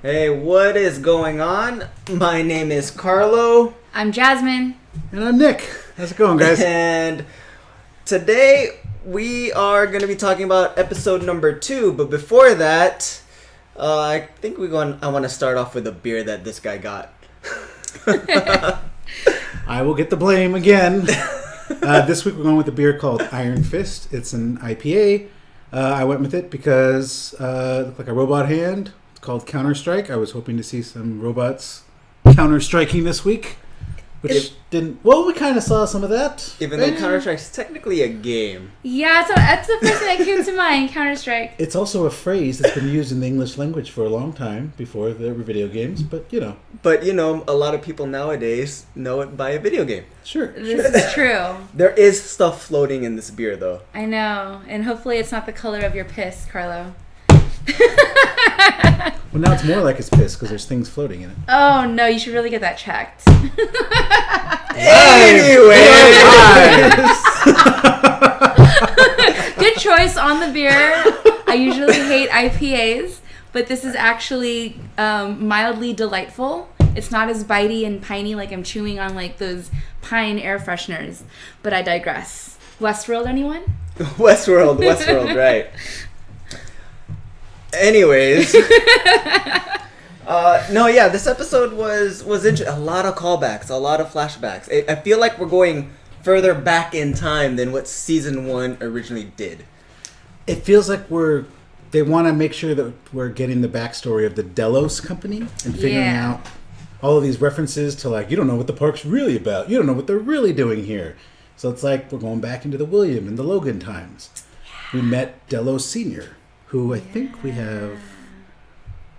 Hey, what is going on? My name is Carlo. I'm Jasmine. And I'm Nick. How's it going, guys? And today we are going to be talking about episode number 2. But before that, I think I want to start off with a beer that this guy got. I will get the blame again. This week we're going with a beer called Iron Fist. It's an IPA. I went with it because it looked like a robot hand. It's called Counter-Strike. I was hoping to see some robots counter-striking this week, which didn't. Well, we kind of saw some of that. Even though Counter-Strike's technically a game. Yeah, so that's the first thing that came to mind, Counter-Strike. It's also a phrase that's been used in the English language for a long time before there were video games, but you know. But, you know, a lot of people nowadays know it by a video game. Sure. This is true. There is stuff floating in this beer, though. I know. And hopefully it's not the color of your piss, Carlo. Well, now it's more like it's piss because there's things floating in it. Oh, no. You should really get that checked. Good choice on the beer. I usually hate IPAs, but this is actually mildly delightful. It's not as bitey and piney like I'm chewing on like those pine air fresheners, but I digress. Westworld, anyone? Westworld, right. Anyways, this episode was interesting. A lot of callbacks, a lot of flashbacks. I feel like we're going further back in time than what season 1 originally did. It feels like they want to make sure that we're getting the backstory of the Delos company and figuring out all of these references to, like, you don't know what the park's really about. You don't know what they're really doing here. So it's like we're going back into the William and the Logan times. We met Delos Sr., who I think we have,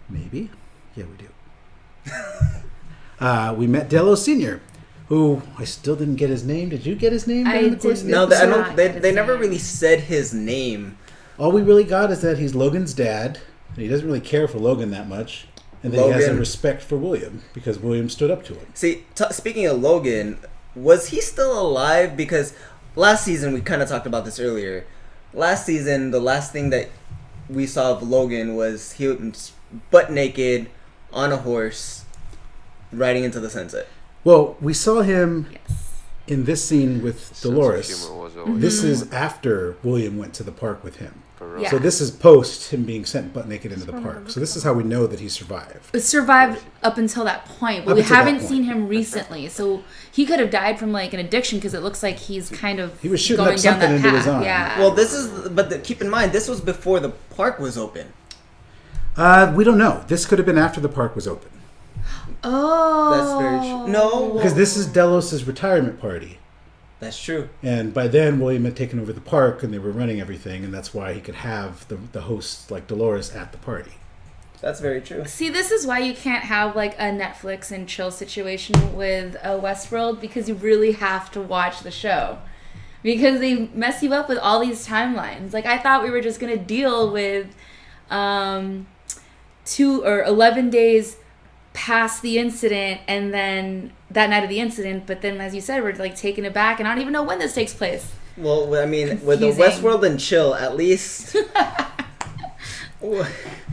maybe? Yeah, we do. We met Delos Sr., who I still didn't get his name. Did you get his name? They never really said his name. All we really got is that he's Logan's dad, and he doesn't really care for Logan that much, and that he has a respect for William, because William stood up to him. See, speaking of Logan, was he still alive? Because last season, we kind of talked about this earlier. Last season, the last thing that we saw of Logan was he was butt naked on a horse riding into the sunset. Well, we saw him in this scene with Dolores. This is after William went to the park with him. Yeah. So this is post him being sent butt naked into the park. So this is how we know that he survived. It survived up until that point, but we haven't seen him recently. So he could have died from like an addiction because it looks like he's kind of he was shooting going up down something that into path. his arm. Yeah. Well, keep in mind, this was before the park was open. We don't know. This could have been after the park was open. Oh. That's very true. No. Because this is Delos' retirement party. That's true. And by then, William had taken over the park, and they were running everything, and that's why he could have the hosts like Dolores at the party. That's very true. See, this is why you can't have like a Netflix and chill situation with a Westworld, because you really have to watch the show. Because they mess you up with all these timelines. Like, I thought we were just going to deal with 2 or 11 days past the incident and then that night of the incident, but then, as you said, we're like taking it back, and I don't even know when this takes place. Well, I mean, with the Westworld and chill, at least.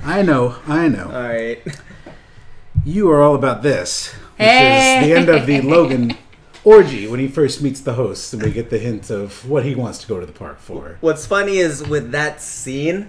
I know. All right. You are all about this, which is the end of the Logan orgy when he first meets the hosts, and we get the hint of what he wants to go to the park for. What's funny is with that scene,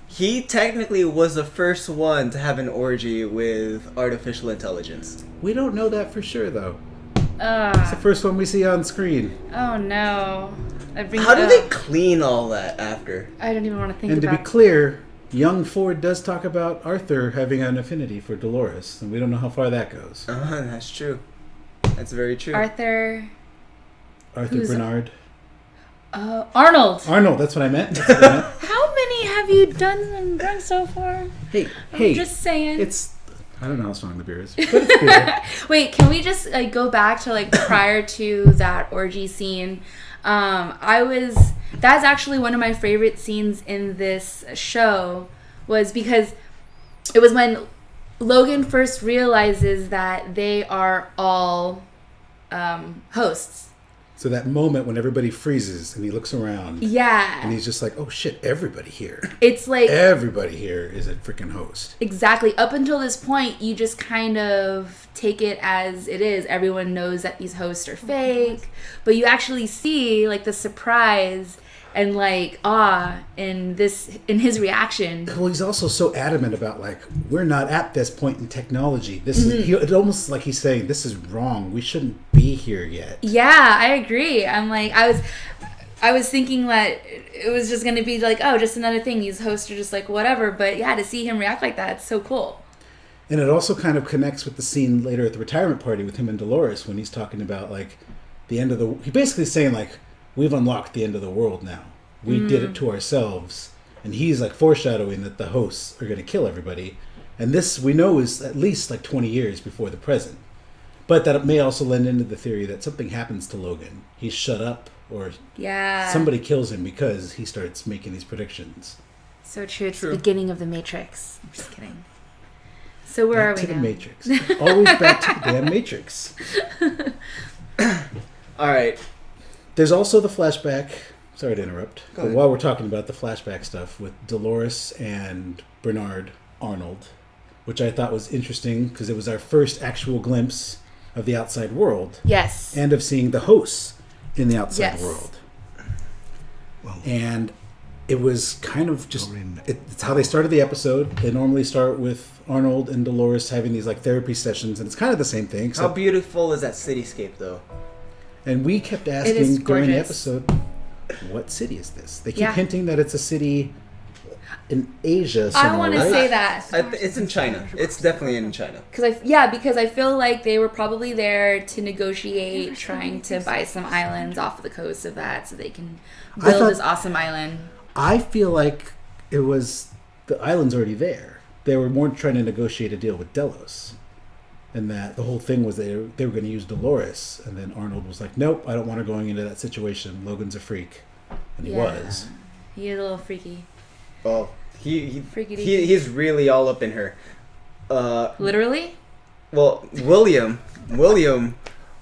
he technically was the first one to have an orgy with artificial intelligence. We don't know that for sure, though. It's the first one we see on screen. Oh, no. How do they clean all that after? I don't even want to think about it. And to be clear, young Ford does talk about Arthur having an affinity for Dolores, and we don't know how far that goes. That's true. That's very true. Arthur Bernard. Arnold. Arnold, that's what I meant. How many have you done so far? Hey, I'm just saying. I don't know how strong the beer is, but it's beer. Wait, can we just go back to like prior to that orgy scene? That's actually one of my favorite scenes in this show, was because it was when Logan first realizes that they are all hosts. So that moment when everybody freezes and he looks around. Yeah. And he's just like, oh shit, everybody here. It's like... Everybody here is a freaking host. Exactly. Up until this point, you just kind of take it as it is. Everyone knows that these hosts are fake. But you actually see, like, the surprise and, like, awe in his reaction. Well, he's also so adamant about, like, we're not at this point in technology. This is... It's almost like he's saying, this is wrong. We shouldn't be here yet. Yeah, I agree. I'm like, I was thinking that it was just going to be like, oh, just another thing. These hosts are just like, whatever. But yeah, to see him react like that, it's so cool. And it also kind of connects with the scene later at the retirement party with him and Dolores when he's talking about, like, the end of the... He basically saying, like, we've unlocked the end of the world now. We did it to ourselves. And he's, like, foreshadowing that the hosts are going to kill everybody. And this, we know, is at least, like, 20 years before the present. But that it may also lend into the theory that something happens to Logan. He's shut up, or somebody kills him because he starts making these predictions. So true. It's the beginning of the Matrix. I'm just kidding. So where back are we to now? The Matrix. Always back to the damn Matrix. All right. There's also the flashback. Sorry to interrupt. Go But ahead. while we're talking about the flashback stuff with Dolores and Bernard Arnold, which I thought was interesting because it was our first actual glimpse of the outside world. Yes. And of seeing the hosts in the outside Yes. world. And it was kind of just... It's how they started the episode. They normally start with Arnold and Dolores having these, like, therapy sessions, and it's kind of the same thing. How Except, beautiful is that cityscape, though? and we kept is asking during the gorgeous. episode, what city is this? They keep Yeah. hinting that it's a city in Asia somewhere, I want to right? say that. It's in China. It's definitely in China. Because I feel like they were probably there to negotiate, trying to buy some islands off the coast of that so they can I build thought- this awesome island. I feel like it was... The island's already there. They were more trying to negotiate a deal with Delos. And that the whole thing was they were going to use Dolores. And then Arnold was like, nope, I don't want her going into that situation. Logan's a freak. And he was. He is a little freaky. Oh, Freaky deaky. he's really all up in her. Literally? Well, William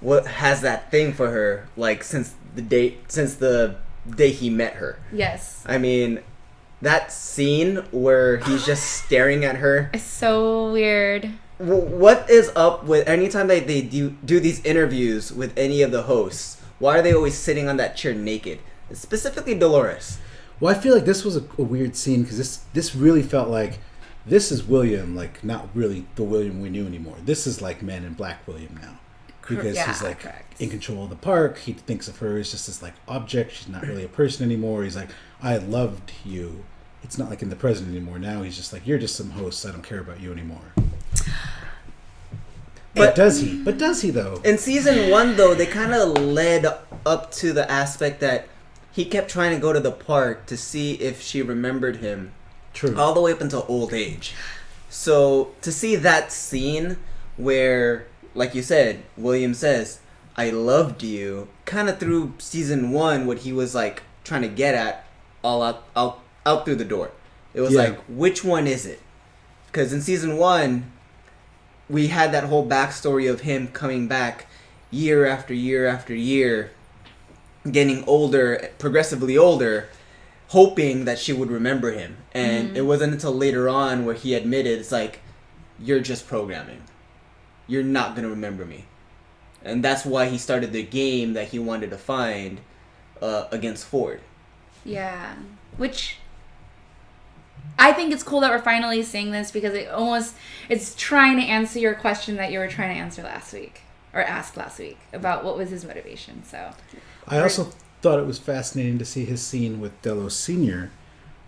has that thing for her, like, since the day he met her. Yes. I mean, that scene where he's just staring at her. It's so weird. What is up with anytime they do these interviews with any of the hosts? Why are they always sitting on that chair naked? Specifically Dolores. Well, I feel like this was a weird scene because this really felt like this is William, like, not really the William we knew anymore. This is like Man in Black William now. Because he's like correct. in control of the park. He thinks of her as just this, like, object. She's not really a person anymore. He's like, I loved you. It's not like in the present anymore. Now he's just like, you're just some host. I don't care about you anymore. But does he? But does he, though? In season 1, though, they kind of led up to the aspect that he kept trying to go to the park to see if she remembered him. True. All the way up until old age. So to see that scene where, like you said, William says, I loved you, kind of through season 1, what he was, like, trying to get at all out through the door. It was like, which one is it? Because in season 1, we had that whole backstory of him coming back year after year after year, getting older, progressively older, hoping that she would remember him. And it wasn't until later on where he admitted, it's like, you're just programming. You're not going to remember me. And that's why he started the game that he wanted to find against Ford. Yeah. Which... I think it's cool that we're finally seeing this because it's trying to answer your question that you were trying to answer last week or ask last week about what was his motivation. So I also thought it was fascinating to see his scene with Delos Sr.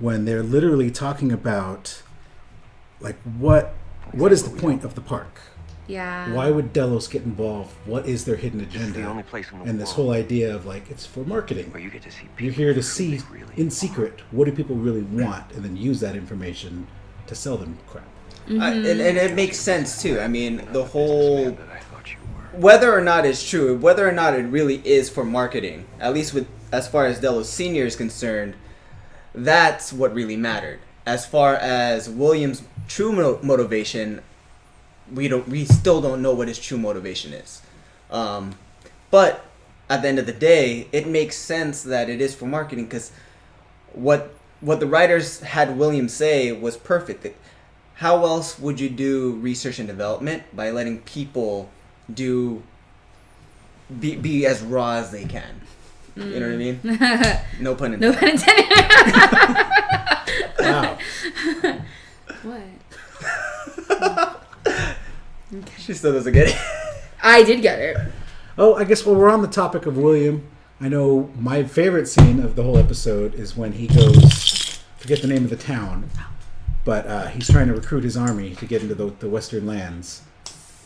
when they're literally talking about, like, what is the point of the park? yeah. Why would Delos get involved? What is their hidden agenda? the only place in the And this world whole idea of, like, it's for marketing. where you get to see people You're here to who see, they really in are. secret, what do people really want, and then use that information to sell them crap. And it makes sense, too. I mean, the whole... Businessman that I thought you were. Whether or not it's true, whether or not it really is for marketing, at least with as far as Delos Sr. is concerned, that's what really mattered. As far as William's true motivation, we still don't know what his true motivation is. But at the end of the day, it makes sense that it is for marketing because what the writers had William say was perfect. How else would you do research and development by letting people be as raw as they can? You know what I mean? No pun intended. No pun intended. Wow. What? She still doesn't get it. I did get it. Oh, I guess while we're on the topic of William, I know my favorite scene of the whole episode is when he goes, forget the name of the town, but he's trying to recruit his army to get into the Western lands.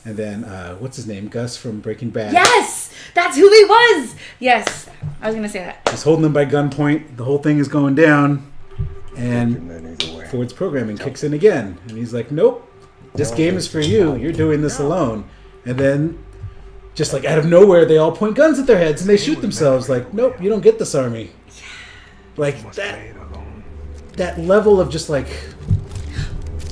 And then, what's his name? Gus from Breaking Bad. Yes! That's who he was! Yes. I was going to say that. He's holding them by gunpoint. The whole thing is going down. And Ford's programming kicks in again. And he's like, nope, this game is for you. You're doing this alone. And then, just like out of nowhere, they all point guns at their heads and they shoot themselves. Like, nope, you don't get this army. Like, that level of just like,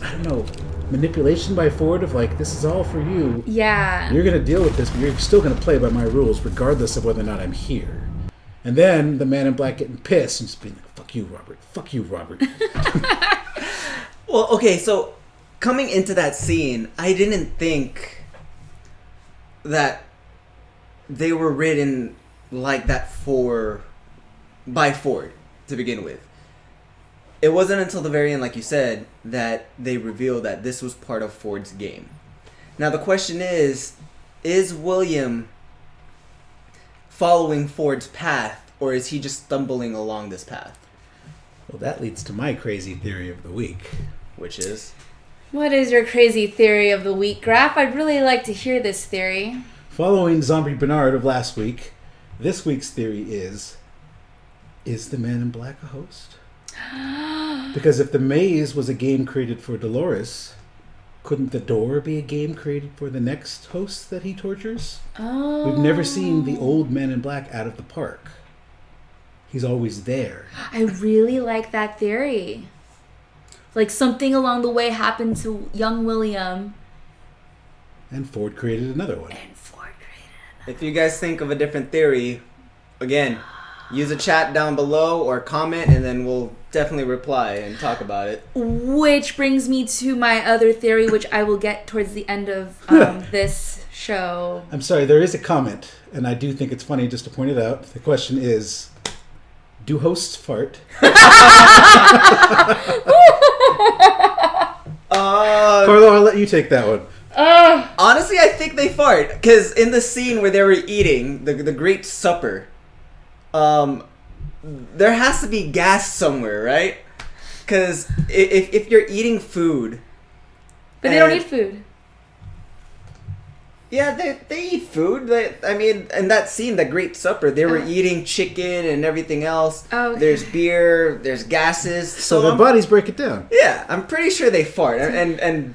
I don't know, manipulation by Ford of like, this is all for you. Yeah. You're going to deal with this, but you're still going to play by my rules regardless of whether or not I'm here. And then the man in black getting pissed and just being like, fuck you, Robert. Fuck you, Robert. Well, okay, so coming into that scene, I didn't think that they were written like that by Ford to begin with. It wasn't until the very end, like you said, that they revealed that this was part of Ford's game. Now the question is William following Ford's path, or is he just stumbling along this path? Well, that leads to my crazy theory of the week. Which is? What is your crazy theory of the week, Graf? I'd really like to hear this theory. Following Zombie Bernard of last week, this week's theory is the Man in Black a host? Because if the maze was a game created for Dolores, couldn't the door be a game created for the next host that he tortures? Oh. We've never seen the old Man in Black out of the park. He's always there. I really like that theory. Like something along the way happened to young William. And Ford created another one. If you guys think of a different theory, again, use a chat down below or comment, and then we'll definitely reply and talk about it. Which brings me to my other theory, which I will get towards the end of this show. I'm sorry, there is a comment, and I do think it's funny just to point it out. The question is, do hosts fart? Carlo, I'll let you take that one. Honestly, I think they fart. Because in the scene where they were eating, the Great Supper, there has to be gas somewhere, right? Because if you're eating food... But they don't eat food. Yeah, they eat food. I mean, in that scene, the Great Supper, they were eating chicken and everything else. Oh, okay. There's beer, there's gases. So their bodies break it down. Yeah, I'm pretty sure they fart and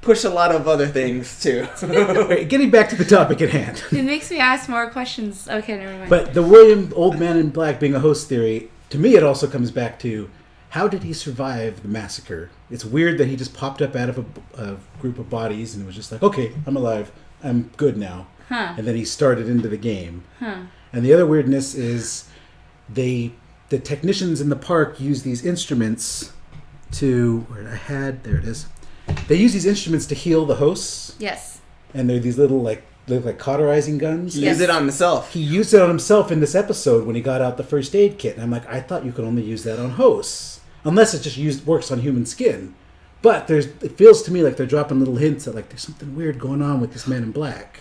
push a lot of other things too. Wait, getting back to the topic at hand. It makes me ask more questions. Okay, never mind. But the William Old Man in Black being a host theory, to me it also comes back to, how did he survive the massacre? It's weird that he just popped up out of a group of bodies and was just like, okay, I'm alive. I'm good now. Huh. And then he started into the game. Huh. And the other weirdness is the technicians in the park use these instruments to... there it is. They use these instruments to heal the hosts. Yes. And they're these little, they look like cauterizing guns. He used it on himself. He used it on himself in this episode when he got out the first aid kit. And I'm like, I thought you could only use that on hosts. Unless it just works on human skin. But it feels to me like they're dropping little hints that there's something weird going on with this Man in Black.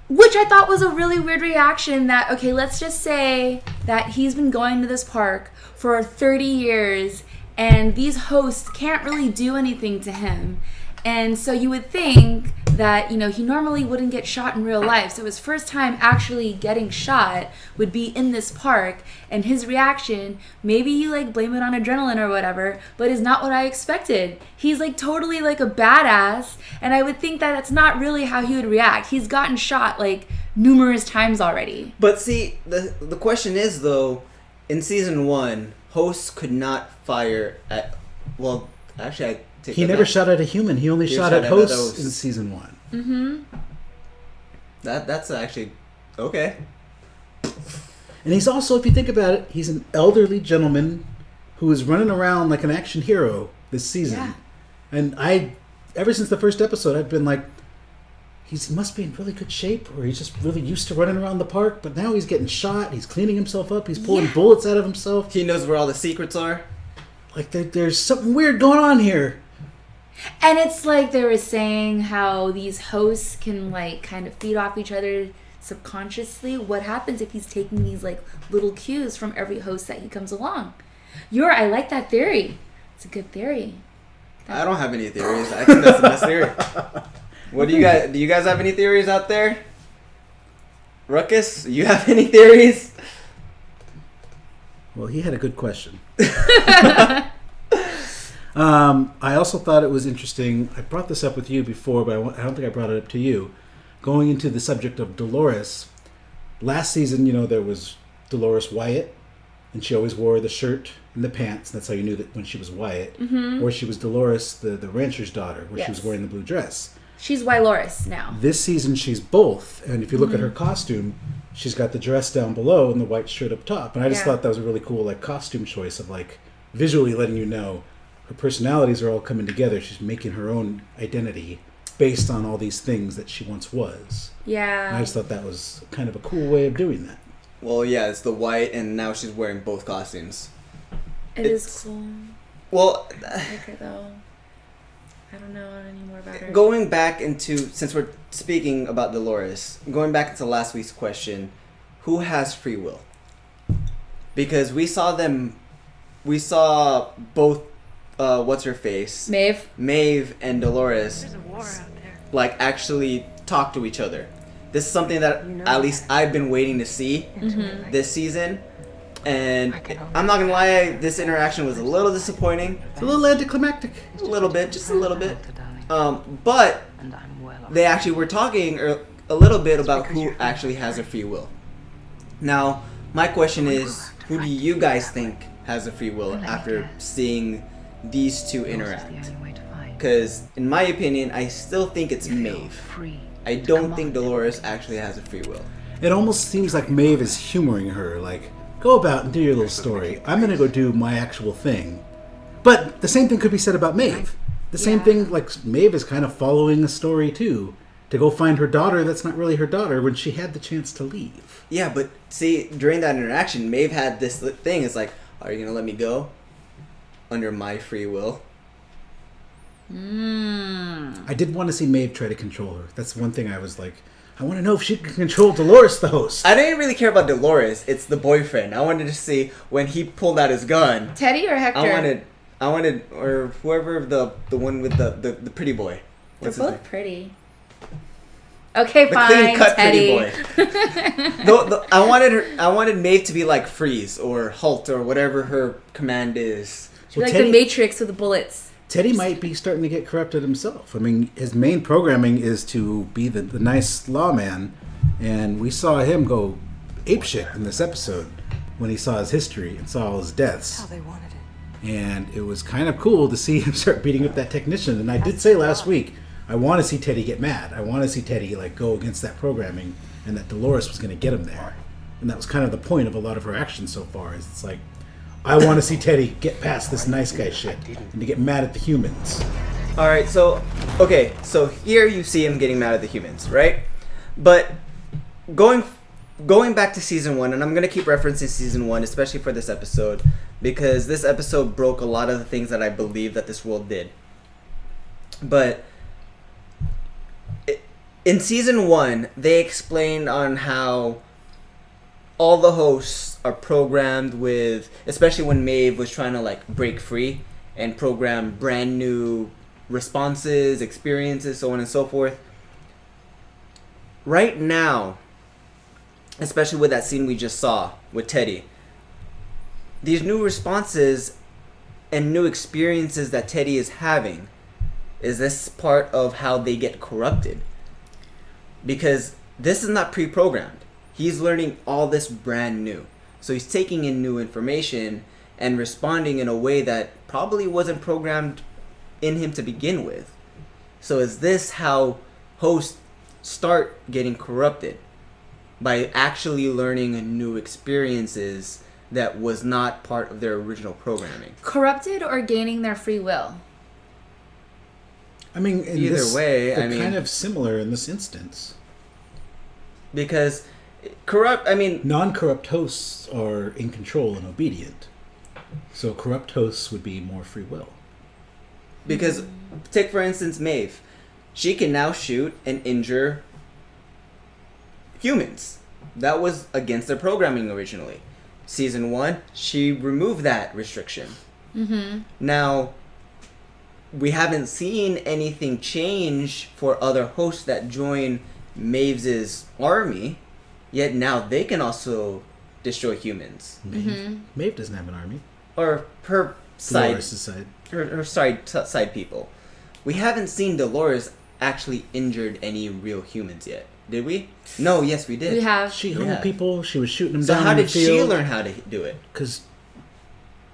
Which I thought was a really weird reaction that, okay, let's just say that he's been going to this park for 30 years and these hosts can't really do anything to him. And so you would think that, he normally wouldn't get shot in real life. So his first time actually getting shot would be in this park. And his reaction, maybe you blame it on adrenaline or whatever, but is not what I expected. He's totally a badass. And I would think that that's not really how he would react. He's gotten shot numerous times already. But see, the question is though, in season 1, hosts could not fire at, well, actually he never shot at a human. He only shot at hosts in season 1. Mm-hmm. That's actually okay. And he's also, if you think about it, he's an elderly gentleman who is running around like an action hero this season. Yeah. And ever since the first episode, I've been like, he must be in really good shape, or he's just really used to running around the park, but now he's getting shot, he's cleaning himself up, he's pulling bullets out of himself. He knows where all the secrets are. Like, there's something weird going on here. And it's like they were saying how these hosts can, like, kind of feed off each other subconsciously. What happens if he's taking these, like, little cues from every host that he comes along? I like that theory. It's a good theory. I don't have any theories. I think that's the best theory. What do you guys have any theories out there? Ruckus, you have any theories? Well, he had a good question. I also thought it was interesting. I brought this up with you before, but I don't think I brought it up to you. Going into the subject of Dolores, last season, there was Dolores Wyatt, and she always wore the shirt and the pants. That's how you knew that when she was Wyatt. Mm-hmm. Or she was Dolores, the rancher's daughter, where she Yes. was wearing the blue dress. She's Wyloris now. This season, she's both. And if you look at her costume, she's got the dress down below and the white shirt up top. And I just thought that was a really cool, like, costume choice of, like, visually letting you know her personalities are all coming together. She's making her own identity based on all these things that she once was. Yeah. And I just thought that was kind of a cool way of doing that. Well, yeah, it's the white, and now she's wearing both costumes. It is cool. Well, I like her, though. I don't know any more about her. going back into, since we're speaking about Dolores, going back into last week's question, who has free will? Because we saw both, what's her face? Maeve and Dolores, There's a war out there. like, actually talk to each other. This is something that at least I've been waiting to see this season. And I'm not gonna lie, this interaction was a little disappointing. It's a little anticlimactic. A little bit, just a little bit. But they actually were talking a little bit about who actually has a free will. Now, my question is, who do you guys think has a free will after seeing these two interact? Because, in my opinion, I still think it's Maeve. I don't think Dolores actually has a free will. It almost seems like Maeve is humoring her, like, go about and do your little story. I'm going to go do my actual thing. But the same thing could be said about Maeve. The same thing, like, Maeve is kind of following a story, too, to go find her daughter that's not really her daughter when she had the chance to leave. Yeah, but see, during that interaction, Maeve had this thing. It's like, are you going to let me go? Under my free will. I did want to see Maeve try to control her. That's one thing I was like, I want to know if she can control Dolores, the host. I didn't really care about Dolores. It's the boyfriend. I wanted to see when he pulled out his gun. Teddy or Hector? I wanted, or whoever the one with the pretty boy. They're What's his name? both pretty. Okay, The fine, clean cut Teddy. pretty boy. I wanted Maeve to be like Freeze or Halt or whatever her command is. She's like the Matrix with the bullets. Teddy might be starting to get corrupted himself. I mean, his main programming is to be the nice lawman, and we saw him go apeshit in this episode when he saw his history and saw all his deaths. How they wanted it. And it was kind of cool to see him start beating up that technician. And I did say last week, I want to see Teddy get mad. I want to see Teddy like go against that programming, and that Dolores was going to get him there. And that was kind of the point of a lot of her actions so far. Is it's like, I want to see Teddy get past this nice guy shit and to get mad at the humans. Alright, so here you see him getting mad at the humans, right? But going back to season 1, and I'm going to keep referencing season 1, especially for this episode, because this episode broke a lot of the things that I believe that this world did. But in season 1, they explained on how all the hosts are programmed with, especially when Maeve was trying to like break free and program brand new responses, experiences, so on and so forth. Right now, especially with that scene we just saw with Teddy, these new responses and new experiences that Teddy is having, is this part of how they get corrupted? Because this is not pre-programmed. He's learning all this brand new. So he's taking in new information and responding in a way that probably wasn't programmed in him to begin with. So is this how hosts start getting corrupted? by actually learning new experiences that was not part of their original programming. Corrupted or gaining their free will? I mean, in Either this, way, they're I mean, kind of similar in this instance. because Non-corrupt hosts are in control and obedient. So corrupt hosts would be more free will. because take for instance Maeve. She can now shoot and injure humans. That was against their programming originally. Season 1, she removed that restriction. Mm-hmm. Now, we haven't seen anything change for other hosts that join Maeve's army, yet now they can also destroy humans. Maeve doesn't have an army. Or her side, Dolores' side. her side people. We haven't seen Dolores actually injured any real humans yet, did we? No, yes we did. We have. She Yeah. owned people. She was shooting them So down how in the did she field. learn how to do it? Because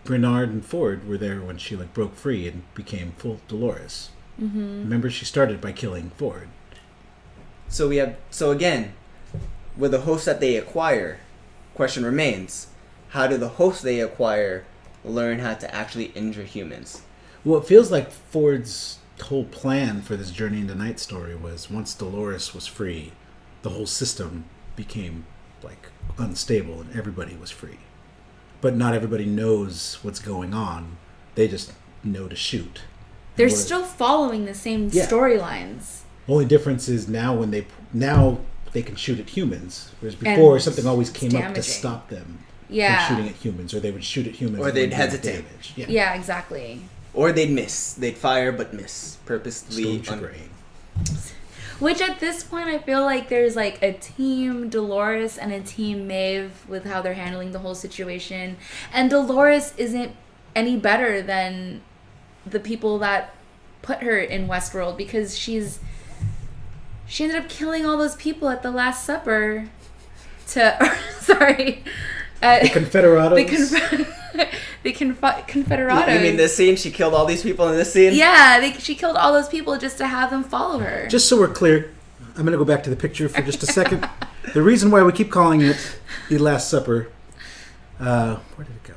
Bernard and Ford were there when she broke free and became full Dolores. Mm-hmm. Remember, she started by killing Ford. So again, with the hosts that they acquire, question remains: how do the hosts they acquire learn how to actually injure humans? Well, it feels like Ford's whole plan for this Journey into Night story was once Dolores was free, the whole system became unstable and everybody was free. But not everybody knows what's going on. They just know to shoot. They're What- still following the same Yeah. storylines. Only difference is now they can shoot at humans, whereas before And something always came up to damaging. stop them Yeah. from shooting at humans, or they would shoot at humans Or and they'd wouldn't do hesitate. damage. Yeah. Yeah, exactly. Or they'd miss. They'd fire but miss purposely. Stormtrooper. Which at this point, I feel like there's like a team Dolores and a team Maeve with how they're handling the whole situation. And Dolores isn't any better than the people that put her in Westworld because she ended up killing all those people at the Last Supper The Confederados. the Confederados. You mean this scene? She killed all these people in this scene? Yeah, she killed all those people just to have them follow her. Just so we're clear, I'm going to go back to the picture for just a second. The reason why we keep calling it The Last Supper, where did it go?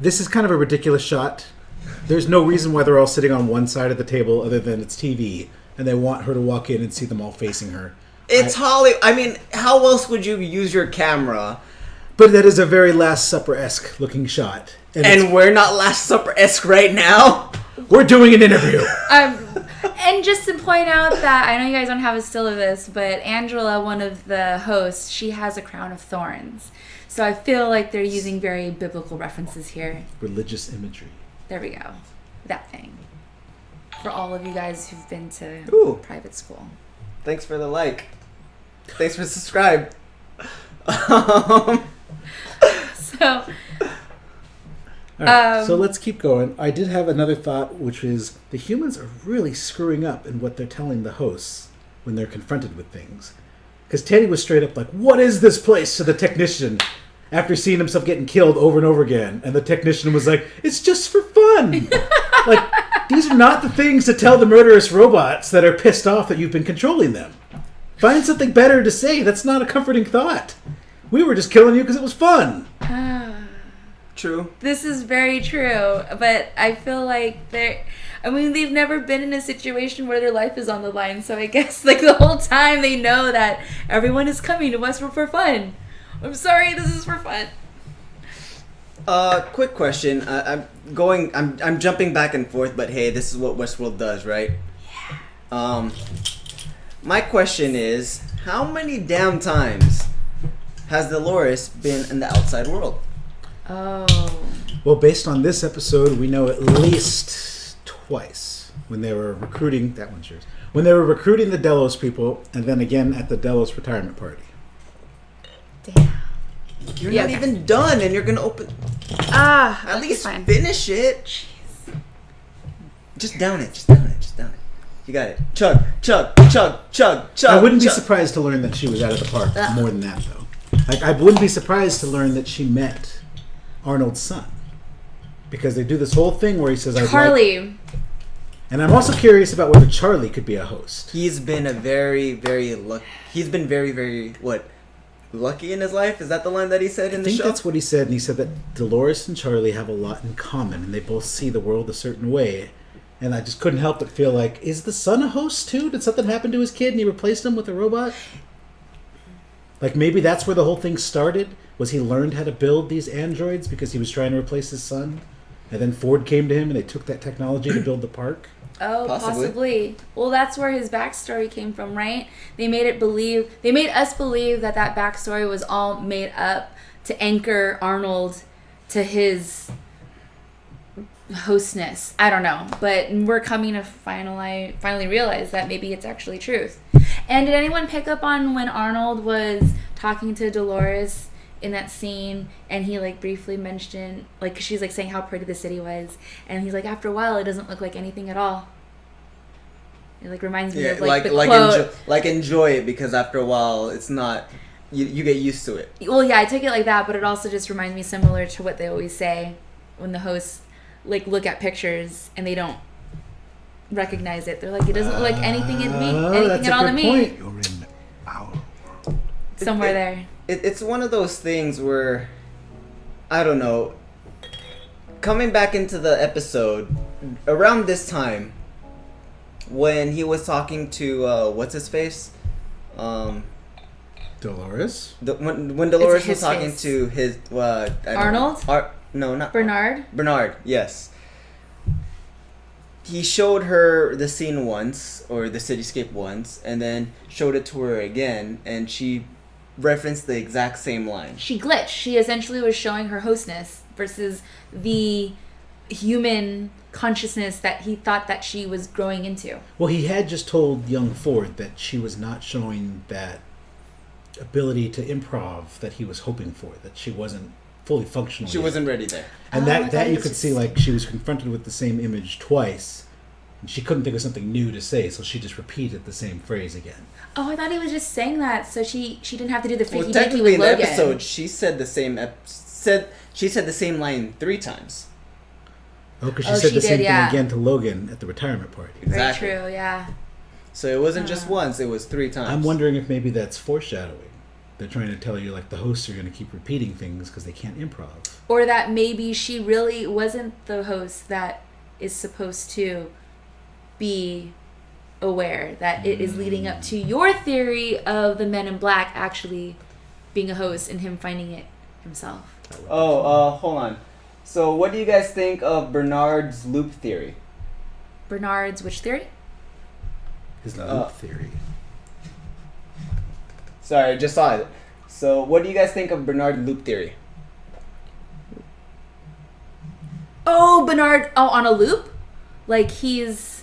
This is kind of a ridiculous shot. There's no reason why they're all sitting on one side of the table other than it's TV, and they want her to walk in and see them all facing her. It's Hollywood. I mean, how else would you use your camera? But that is a very Last Supper-esque looking shot. And we're not Last Supper-esque right now? we're doing an interview. And just to point out that, I know you guys don't have a still of this, but Angela, one of the hosts, she has a crown of thorns. So I feel like they're using very biblical references here. Religious imagery. There we go. That thing. For all of you guys who've been to Ooh. private school. Thanks for the like. Thanks for subscribe. So, All right, so let's keep going. I did have another thought, which is the humans are really screwing up in what they're telling the hosts when they're confronted with things. Because Teddy was straight up like, "What is this place?" to the technician after seeing himself getting killed over and over again. And the technician was like, "It's just for fun." Like, these are not the things to tell the murderous robots that are pissed off that you've been controlling them. Find something better to say. That's not a comforting thought. We were just killing you because it was fun. True. this is very true, but I feel like they've never been in a situation where their life is on the line, so I guess like the whole time they know that everyone is coming to Westworld for fun. I'm sorry, this is for fun. Quick question. I'm jumping back and forth, but hey, this is what Westworld does, right? Yeah. My question is, how many damn times has Dolores been in the outside world? Oh. Well, based on this episode, we know at least twice when they were recruiting. That one's yours. When they were recruiting the Delos people, and then again at the Delos retirement party. Damn. You're Yeah. not even done, and you're gonna open. At least fine. finish it. Just down it. Just down it. Just down it. You got it. Chug, chug, chug, chug, chug. I wouldn't be chug. surprised to learn that she was out of the park more than that, though. Like, I wouldn't be surprised to learn that she met Arnold's son. Because they do this whole thing where he says, Carly. And I'm also curious about whether Charlie could be a host. He's been a very, very lucky in his life. Is that the line that he said in I the think show? that's what he said, and he said that Dolores and Charlie have a lot in common, and they both see the world a certain way. And I just couldn't help but feel like, is the son a host too? Did something happen to his kid and he replaced him with a robot? Like maybe that's where the whole thing started? Was he learned how to build these androids because he was trying to replace his son? And then Ford came to him and they took that technology to build the park? Oh, Possibly. possibly. Well, that's where his backstory came from, right? They made us believe that backstory was all made up to anchor Arnold to his hostness. I don't know, but we're coming to finally realize that maybe it's actually truth. And did anyone pick up on when Arnold was talking to Dolores in that scene, and he like briefly mentioned, like, she's like saying how pretty the city was, and he's like, after a while it doesn't look like anything at all. It like reminds me of like the quote, enjoy it, because after a while it's not, you get used to it. Well, yeah, I took it like that, but it also just reminds me similar to what they always say when the hosts like look at pictures and they don't recognize it. They're like, it doesn't look like anything at all to me. Point. You're in our world. Somewhere there. It's one of those things where, I don't know, coming back into the episode around this time when he was talking to what's his face, Dolores? when Dolores It's was his talking face. to his Arnold? No, not Bernard? Bernard, yes. He showed her the scene once, or the cityscape once, and then showed it to her again, and she referenced the exact same line. She glitched. She essentially was showing her hostness versus the human consciousness that he thought that she was growing into. Well, he had just told young Ford that she was not showing that ability to improv that he was hoping for, that she wasn't fully functional She yet. wasn't ready there. And Oh, I that thought you it was could just- see, like, she was confronted with the same image twice, and she couldn't think of something new to say, so she just repeated the same phrase again. Oh, I thought he was just saying that so she didn't have to do the freaky Well, deaky technically in with the Logan. episode, she said the same she said the same line 3 times. Oh, because she Oh, said she the same did, yeah. thing again to Logan at the retirement party. Very Exactly. true, yeah. So it wasn't just once; it was 3 times. I'm wondering if maybe that's foreshadowing. They're trying to tell you, like, the hosts are going to keep repeating things because they can't improv. Or that maybe she really wasn't the host that is supposed to be aware that it is leading up to your theory of the Men in Black actually being a host and him finding it himself. Hold on. So, what do you guys think of Bernard's loop theory? Bernard's which theory? His loop theory. Sorry, I just saw it. So, what do you guys think of Bernard's loop theory? Oh, Bernard! Oh, on a loop? Like he's...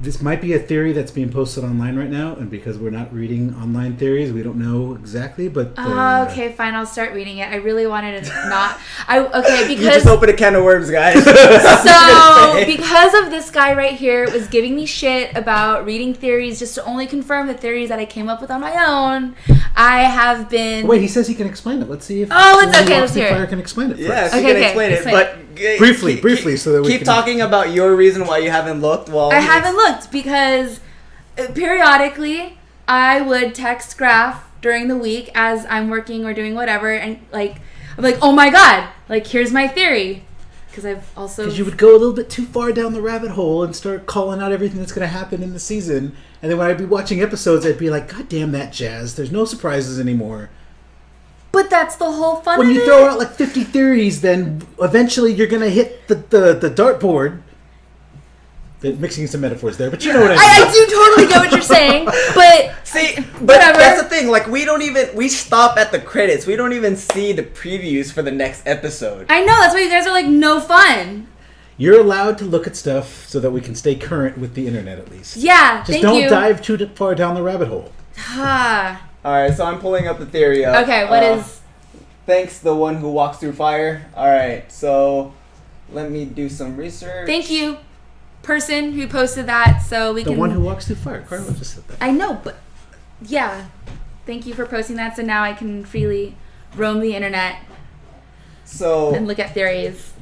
This might be a theory that's being posted online right now, and because we're not reading online theories, we don't know exactly, but... okay, fine, I'll start reading it. I really wanted to not... Okay, You because... just opened a can of worms, guys. So, because of this guy right here was giving me shit about reading theories just to only confirm the theories that I came up with on my own, I have been... Wait, he says he can explain it. Let's see if... Oh, it's Someone okay, Walks let's Through hear it. Fire can explain it first. Yeah, she Okay, can explain it, explain but... Briefly, so that we keep can... talking about your reason why you haven't looked while... I haven't looked because periodically I would text Graph during the week as I'm working or doing whatever, and like I'm like, oh my god, like here's my theory, because I've also Because you would go a little bit too far down the rabbit hole and start calling out everything that's going to happen in the season, and then when I'd be watching episodes, I'd be like, God damn that jazz, there's no surprises anymore. But that's the whole fun When of you it. throw out like 50 theories, then eventually you're going to hit the dartboard. Mixing some metaphors there, but you know what I mean. I do totally get what you're saying, but See, but whatever. that's the thing. Like, we stop at the credits. We don't even see the previews for the next episode. I know that's why you guys are like no fun. You're allowed to look at stuff so that we can stay current with the internet at least. Yeah, Just thank don't you. dive too far down the rabbit hole. Ah. All right, so I'm pulling up the theory. Okay, what is? Thanks, the one who walks through fire. All right, so let me do some research. Thank you, person who posted that, so we The can. one who walks through fire. Carlo just said that. I know, but yeah, thank you for posting that, so now I can freely roam the internet So and look at theories.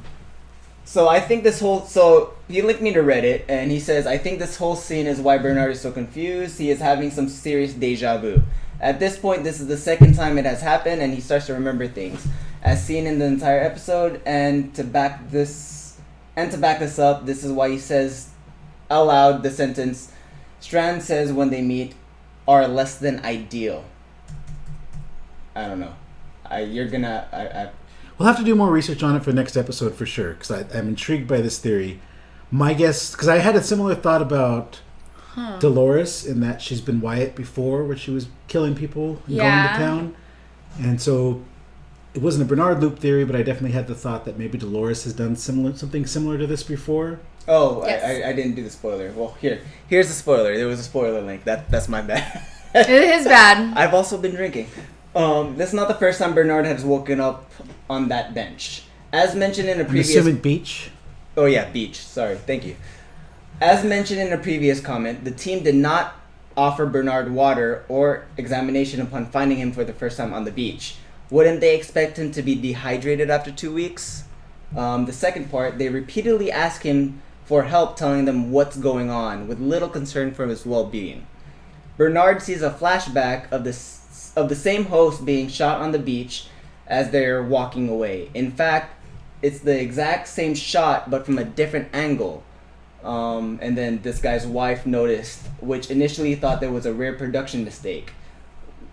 So I think this whole... So he linked me to Reddit, and he says, I think this whole scene is why Bernard is so confused. He is having some serious deja vu. At this point, this is the second time it has happened, and he starts to remember things, as seen in the entire episode. And to back this up, this is why he says out loud the sentence, Strand says when they meet are less than ideal. I don't know. We'll have to do more research on it for the next episode for sure, because I'm intrigued by this theory. My guess, because I had a similar thought about Dolores in that she's been Wyatt before, where she was killing people and going to town. And so it wasn't a Bernard loop theory, but I definitely had the thought that maybe Dolores has done something similar to this before. Oh, yes. I didn't do the spoiler. Well, here's the spoiler. There was a spoiler link. That's my bad. It is bad. I've also been drinking. This is not the first time Bernard has woken up on that bench. As mentioned in a previous... I'm assuming beach? Oh yeah, beach. Sorry, thank you. As mentioned in a previous comment, the team did not offer Bernard water or examination upon finding him for the first time on the beach. Wouldn't they expect him to be dehydrated after 2 weeks? The second part, they repeatedly ask him for help telling them what's going on, with little concern for his well-being. Bernard sees a flashback of the same host being shot on the beach as they're walking away. In fact, it's the exact same shot, but from a different angle. And then this guy's wife noticed, which initially thought there was a rare production mistake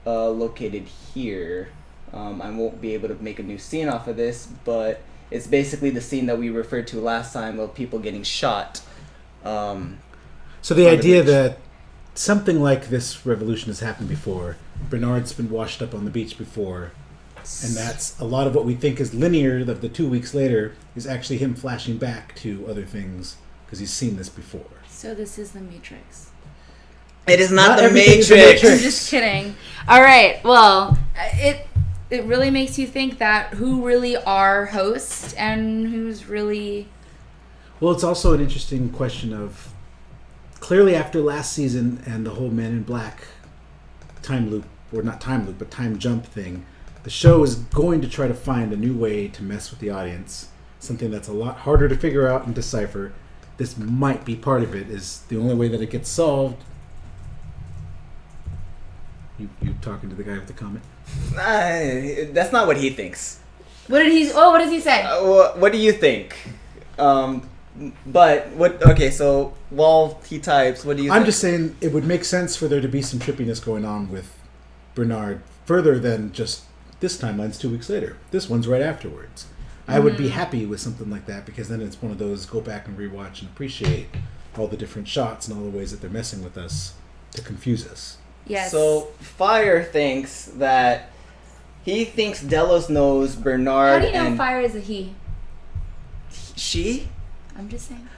located here. I won't be able to make a new scene off of this, but it's basically the scene that we referred to last time of people getting shot. So the idea that something like this revolution has happened before, Bernard's been washed up on the beach before, and that's a lot of what we think is linear of the 2 weeks later is actually him flashing back to other things because he's seen this before. So this is the Matrix. It is not the everything is Matrix. the I'm just kidding. All right. Well, it really makes you think that who really are hosts and who's really... Well, it's also an interesting question of clearly after last season and the whole Men in Black time loop, or not time loop, but time jump thing, the show is going to try to find a new way to mess with the audience, something that's a lot harder to figure out and decipher. This might be part of it, is the only way that it gets solved. You talking to the guy with the comment? That's not what he thinks. What does he say? What do you think? But what? Okay, so while he types, what do you think? I'm just saying it would make sense for there to be some trippiness going on with Bernard further than just this timeline's 2 weeks later. This one's right afterwards. I would be happy with something like that because then it's one of those go back and rewatch and appreciate all the different shots and all the ways that they're messing with us to confuse us. Yes. So Fire thinks that he thinks Delos knows Bernard. How do you know and Fire is a he? She? I'm just saying.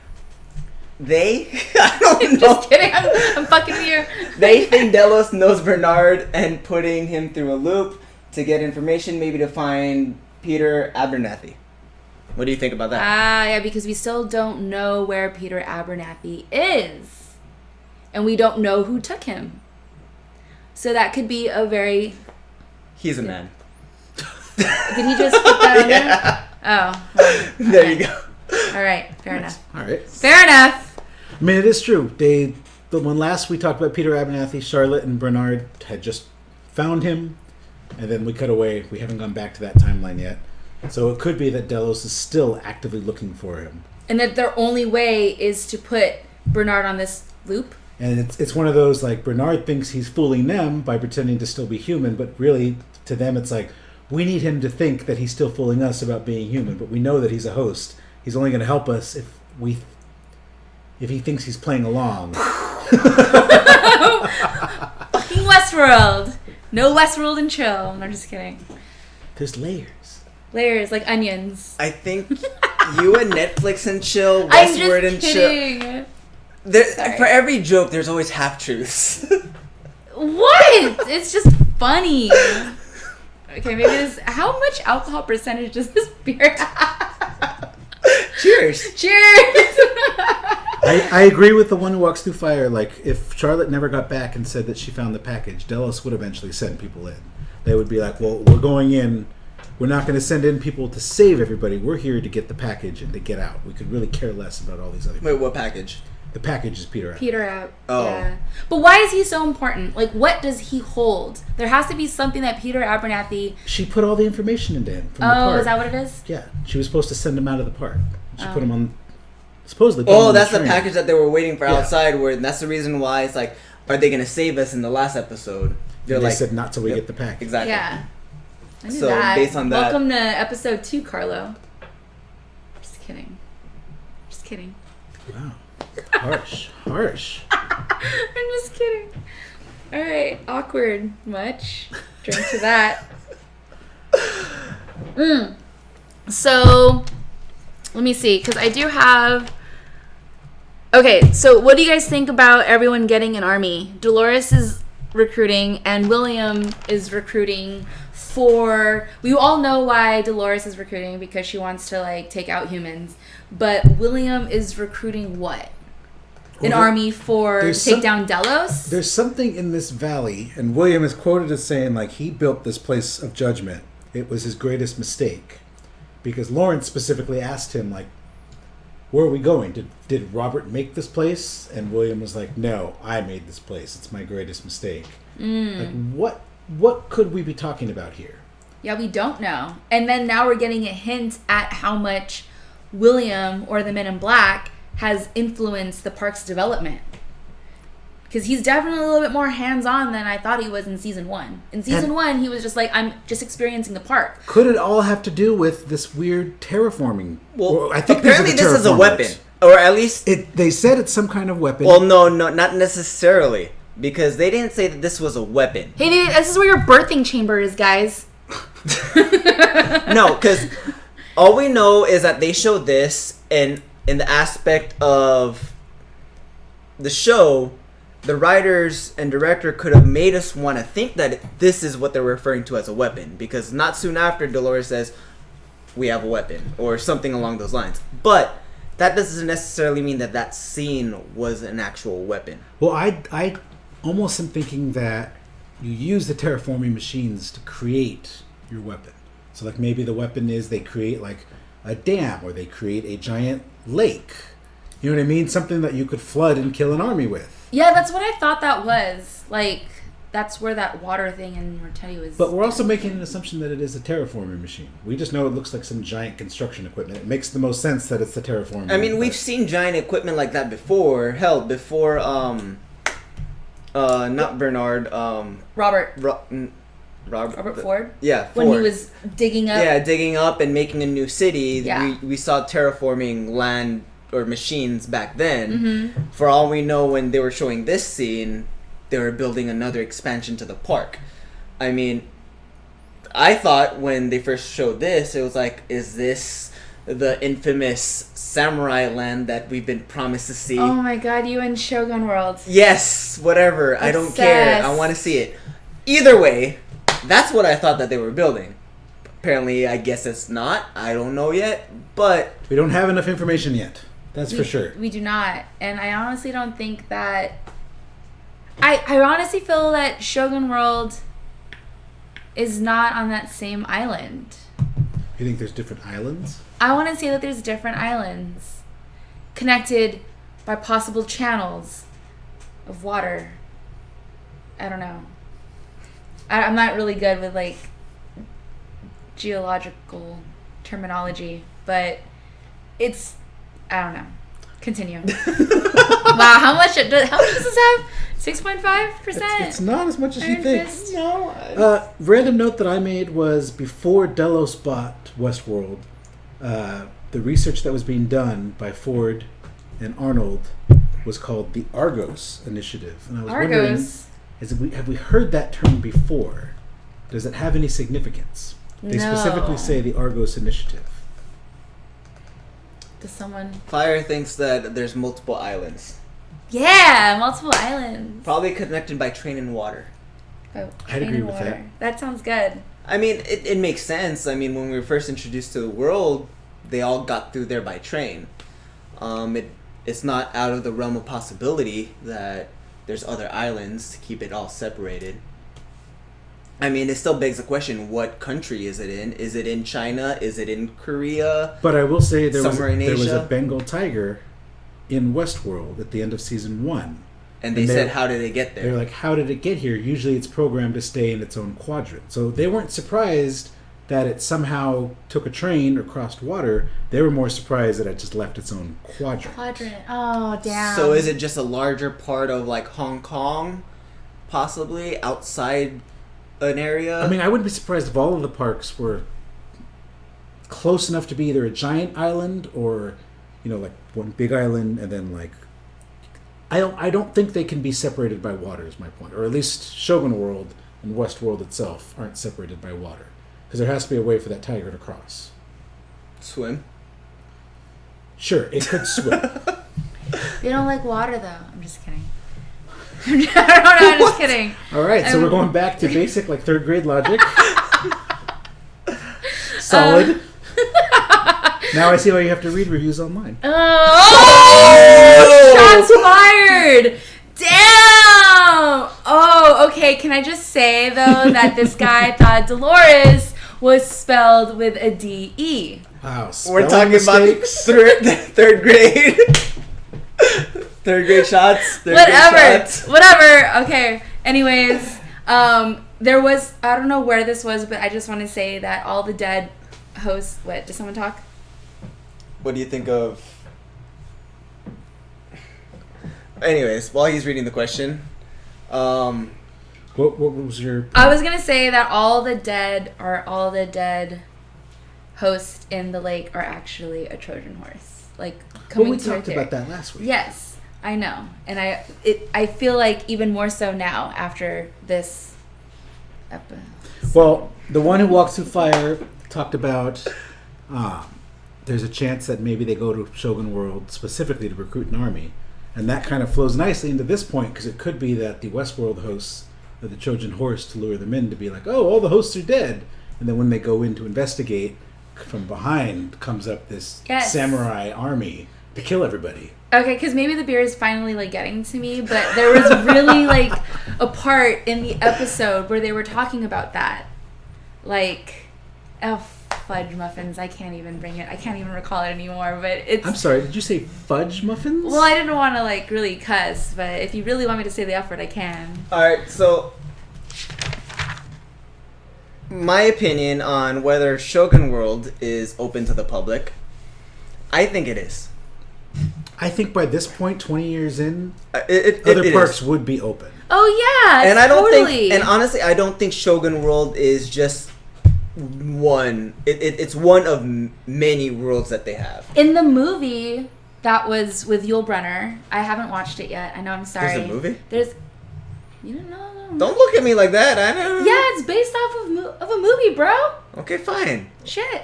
They? I don't know. Just kidding. I'm fucking with you. They think Delos knows Bernard and putting him through a loop to get information, maybe to find Peter Abernathy. What do you think about that? Yeah, because we still don't know where Peter Abernathy is. And we don't know who took him. So that could be a very... He's a man. Did he just put that on there? Oh. Well, There okay. you go. All right. Fair enough. All right. Fair enough. I mean, it is true. When last we talked about Peter Abernathy, Charlotte and Bernard had just found him, and then we cut away. We haven't gone back to that timeline yet. So it could be that Delos is still actively looking for him. And that their only way is to put Bernard on this loop. And it's one of those, like, Bernard thinks he's fooling them by pretending to still be human, but really, to them, it's like, we need him to think that he's still fooling us about being human, but we know that he's a host. He's only going to help us if he thinks he's playing along. Fucking Westworld. No Westworld and chill. I'm just kidding. There's layers. Layers like onions. I think you and Netflix and chill, I'm Westward just and kidding. chill. Sorry. For every joke, there's always half-truths. What? It's just funny. Okay, maybe this... How much alcohol percentage does this beer have? Cheers. Cheers! I agree with the one who walks through fire. Like, if Charlotte never got back and said that she found the package, Delos would eventually send people in. They would be like, well, we're going in we're not going to send in people to save everybody. We're here to get the package and to get out. We could really care less about all these other people. Wait, what package? The package is Peter out. Peter out. Oh. Yeah. But why is he so important? Like, what does he hold? There has to be something that Peter Abernathy... She put all the information into him from the park. Oh, is that what it is? Yeah. She was supposed to send him out of the park. She Oh. put him on... Supposedly put him Oh, on that's the train. package that they were waiting for Yeah. outside. Where that's the reason why it's like, are they gonna save us in the last episode? They like, said not till we Yep. get the package. exactly. Yeah. I knew So, that. based on that- Welcome to episode 2, Carlo. Just kidding. Just kidding. Wow. Harsh. Harsh. I'm just kidding. All right, awkward. Much. Drink to that. So, let me see, because I do have... Okay, so what do you guys think about everyone getting an army? Dolores is recruiting, and William is recruiting for... We all know why Dolores is recruiting, because she wants to, like, take out humans. But William is recruiting what? An Well, army for there's take some- down Delos? There's something in this valley, and William is quoted as saying, like, he built this place of judgment. It was his greatest mistake. Because Lawrence specifically asked him, like, where are we going? Did Robert make this place? And William was like, no, I made this place. It's my greatest mistake. Like, what could we be talking about here? Yeah, we don't know. And then now we're getting a hint at how much William, or the Men in Black, has influenced the park's development. Because he's definitely a little bit more hands-on than I thought he was in season 1. In season 1, he was just like, I'm just experiencing the park. Could it all have to do with this weird terraforming? Well, I think these are apparently the this is a terraformers. weapon, or at least. They said it's some kind of weapon. Well, no, not necessarily, because they didn't say that this was a weapon. Hey, dude, this is where your birthing chamber is, guys. No, because all we know is that they showed this, and in the aspect of the show, the writers and director could have made us want to think that this is what they're referring to as a weapon, because not soon after Dolores says, we have a weapon, or something along those lines. But that doesn't necessarily mean that that scene was an actual weapon. Well, I almost am thinking that you use the terraforming machines to create your weapon. So, like, maybe the weapon is they create, like, a dam, or they create a giant lake. You know what I mean? Something that you could flood and kill an army with. Yeah, that's what I thought that was. Like, that's where that water thing in Mortetti was. But we're also making an assumption that it is a terraforming machine. We just know it looks like some giant construction equipment. It makes the most sense that it's the terraforming. I mean, we've but- seen giant equipment like that before. Hell, before, not Bernard, Robert Robert Ford? Yeah, When he Ford. was digging up. Yeah, digging up and making a new city. Yeah. We saw terraforming land or machines back then. Mm-hmm. For all we know, when they were showing this scene, they were building another expansion to the park. I mean, I thought when they first showed this, it was like, is this the infamous samurai land that we've been promised to see? Oh my god, you and Shogun World. Yes, whatever. I don't care. I Obsessed. want to see it. Either way, that's what I thought that they were building. Apparently, I guess it's not. I don't know yet, but We don't have enough information yet. That's for sure. We do not. And I honestly don't think that... I honestly feel that Shogun World is not on that same island. You think there's different islands? I want to say that there's different islands connected by possible channels of water. I don't know. I'm not really good with, like, geological terminology, but it's... I don't know. Continue. Wow, how much does this have? 6.5%? It's not as much as you Iron think. Fist? no. Random note that I made was before Delos bought Westworld, the research that was being done by Ford and Arnold was called the Argos Initiative. And I was Argos? wondering, have we heard that term before? Does it have any significance? They No. specifically say the Argos Initiative. Does someone... Fire thinks that there's multiple islands, Yeah, multiple islands. probably connected by train and water. Oh, I'd train agree and with water. That sounds good. I mean, it makes sense. I mean, when we were first introduced to the world, they all got through there by train. It's not out of the realm of possibility that there's other islands to keep it all separated. I mean, it still begs the question: what country is it in? Is it in China? Is it in Korea? But I will say there was Somewhere in a Asia? Bengal tiger in Westworld at the end of season 1. And they said, how did it get there? They're like, how did it get here? Usually it's programmed to stay in its own quadrant. So they weren't surprised that it somehow took a train or crossed water. They were more surprised that it just left its own quadrant. Oh, damn. So is it just a larger part of like Hong Kong, possibly outside an area? I mean, I wouldn't be surprised if all of the parks were close enough to be either a giant island or, like one big island and then like... I don't think they can be separated by water is my point. Or at least Shogun World and Westworld itself aren't separated by water. Because there has to be a way for that tiger to cross. Swim? Sure, it could swim. They don't like water, though. I'm just kidding. I'm just kidding. All right, so we're going back to basic, like, third grade logic. Solid. Now I see why you have to read reviews online. Shots fired! Damn! Oh, okay. Can I just say, though, that this guy thought Dolores was spelled with a D-E. Wow, We're talking mistakes. about third grade. Third grade shots. Whatever. Okay. Anyways, there was, I don't know where this was, but I just want to say that all the dead hosts, what, does someone talk? What do you think of... Anyways, while he's reading the question, What was your... I was going to say that all the dead hosts in the lake are actually a Trojan horse. Like, coming we to talked their... about that last week. Yes, I know. And I feel like even more so now after this episode. Well, the one who walks through fire talked about there's a chance that maybe they go to Shogun World specifically to recruit an army. And that kind of flows nicely into this point because it could be that the Westworld hosts are the Trojan horse to lure them in to be like, oh, all the hosts are dead. And then when they go in to investigate, from behind comes up this samurai army to kill everybody. Okay, because maybe the beer is finally like getting to me, but there was really like a part in the episode where they were talking about that. Like, fudge muffins. I can't even recall it anymore, but it's... I'm sorry, did you say fudge muffins? Well, I didn't want to like really cuss, but if you really want me to say the F word, I can. Alright, so... my opinion on whether Shogun World is open to the public, I think it is. I think by this point, 20 years in, It other parks is. would be open. Oh yeah, And I don't totally. think, and honestly, I don't think Shogun World is just one. It's one of many worlds that they have. In the movie that was with Yul Brynner, I haven't watched it yet. I know, I'm sorry. There's a movie? You don't know? Don't look at me like that. I don't. Yeah, it's based off of a movie, bro. Okay, fine. Shit.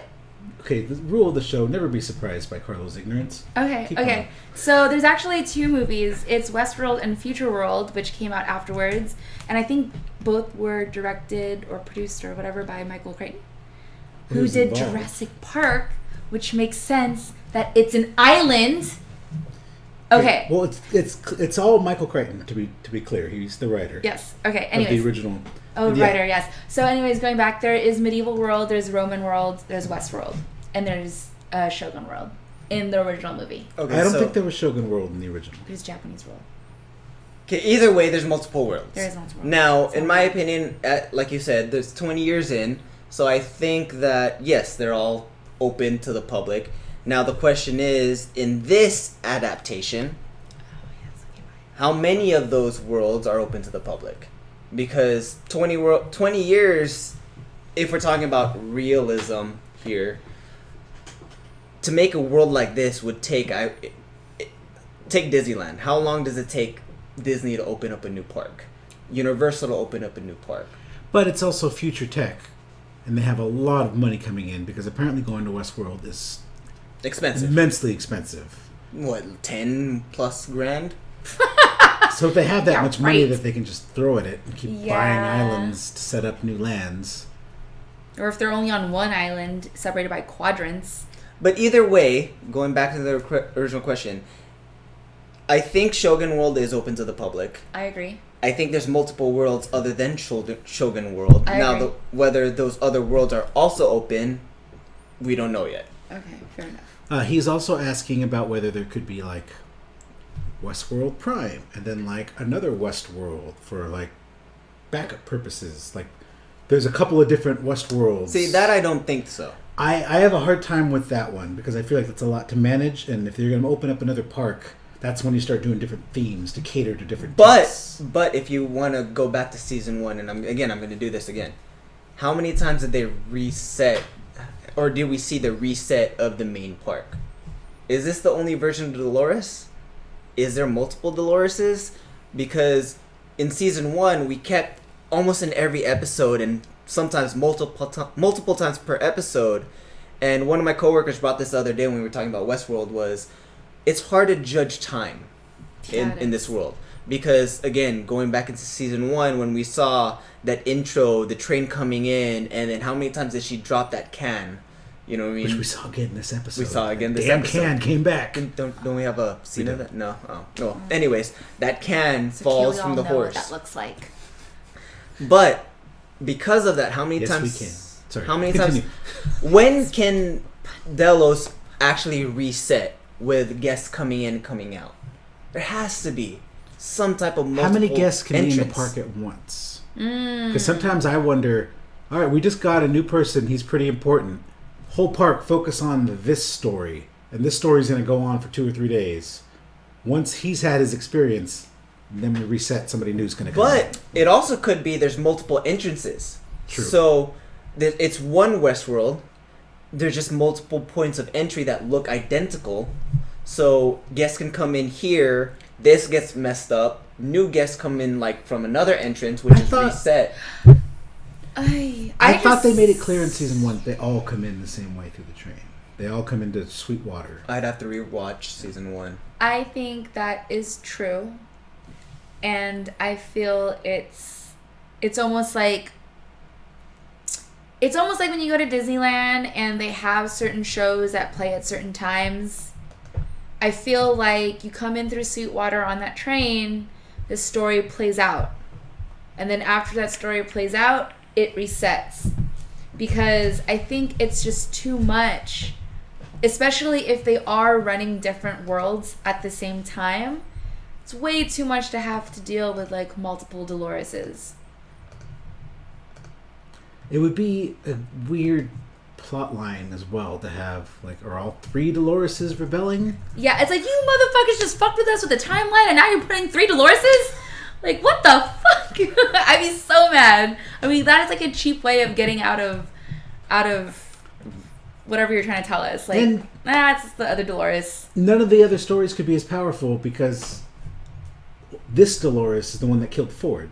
Okay, the rule of the show, never be surprised by Carlo's ignorance. Okay, Keep going. So there's actually 2 movies. It's Westworld and Future World, which came out afterwards. And I think both were directed or produced or whatever by Michael Crichton, who Who's did involved? Jurassic Park, which makes sense that it's an island. Okay. Well, it's all Michael Crichton, to be clear. He's the writer. Yes. Okay. Of Anyways. the original. Oh, Yeah. writer, yes. So anyways, going back, there is Medieval World, there's Roman World, there's Westworld, and there's Shogun World in the original movie. Okay, I don't think there was Shogun World in the original. There's Japanese World. Okay, either way, there's multiple worlds. There is multiple worlds. Now, So- in my opinion, like you said, there's 20 years in, so I think that, yes, they're all open to the public. Now, the question is, in this adaptation, how many of those worlds are open to the public? Because 20 years, if we're talking about realism here, to make a world like this would take Disneyland. How long does it take Disney to open up a new park? Universal to open up a new park? But it's also future tech, and they have a lot of money coming in because apparently going to Westworld is Expensive. immensely expensive. What, 10 plus grand? So if they have that Yeah, much money right. that they can just throw at it and keep buying Yeah. islands to set up new lands. Or if they're only on one island, separated by quadrants. But either way, going back to the original question, I think Shogun World is open to the public. I agree. I think there's multiple worlds other than Shogun World. I Now, agree. whether those other worlds are also open, we don't know yet. Okay, fair enough. He's also asking about whether there could be like Westworld Prime and then like another Westworld for like backup purposes. Like there's a couple of different Westworlds. See, that I don't think so. I have a hard time with that one because I feel like that's a lot to manage, and if you're going to open up another park, that's when you start doing different themes to cater to different tastes. But if you want to go back to season 1, and I'm going to do this again. How many times did they reset, or did we see the reset of the main park? Is this the only version of Dolores? Is there multiple Doloreses? Because in season 1, we kept almost in every episode, and sometimes multiple times per episode. And one of my coworkers brought this the other day when we were talking about Westworld was, it's hard to judge time in this world. Because, again, going back into season 1, when we saw that intro, the train coming in, and then how many times did she drop that can? You know what I mean? Which we saw again this episode. We saw again this Damn episode. can came back. Don't we have a scene of don't. that? No. Oh. No. Anyways, that can So falls we from all the know horse. what that looks like. But because of that, how many Yes, times? we can. Sorry. How many Continue. times? When can Delos actually reset with guests coming in, coming out? There has to be some type of multiple How many guests can be in the entrance. park at once? Because sometimes I wonder, all right, we just got a new person. He's pretty important. Whole park, focus on this story. And this story's going to go on for 2 or 3 days. Once he's had his experience, then we reset, somebody new's going to come But it also could be there's multiple entrances. True. So it's one Westworld. There's just multiple points of entry that look identical. So guests can come in here. This gets messed up. New guests come in like from another entrance, which is reset. I thought they made it clear in season 1 they all come in the same way through the train. They all come into Sweetwater. I'd have to rewatch season 1. I think that is true. And I feel it's almost like when you go to Disneyland and they have certain shows that play at certain times. I feel like you come in through Sweetwater on that train, the story plays out. And then after that story plays out, it resets. Because I think it's just too much, especially if they are running different worlds at the same time. It's way too much to have to deal with like multiple Doloreses. It would be a weird plot line as well to have, like, are all 3 Doloreses rebelling? Yeah, it's like, you motherfuckers just fucked with us with the timeline and now you're putting 3 Doloreses? Like, what the fuck? I'd be so mad. I mean, that is like a cheap way of getting out of whatever you're trying to tell us. Like, it's the other Dolores. None of the other stories could be as powerful because this Dolores is the one that killed Ford.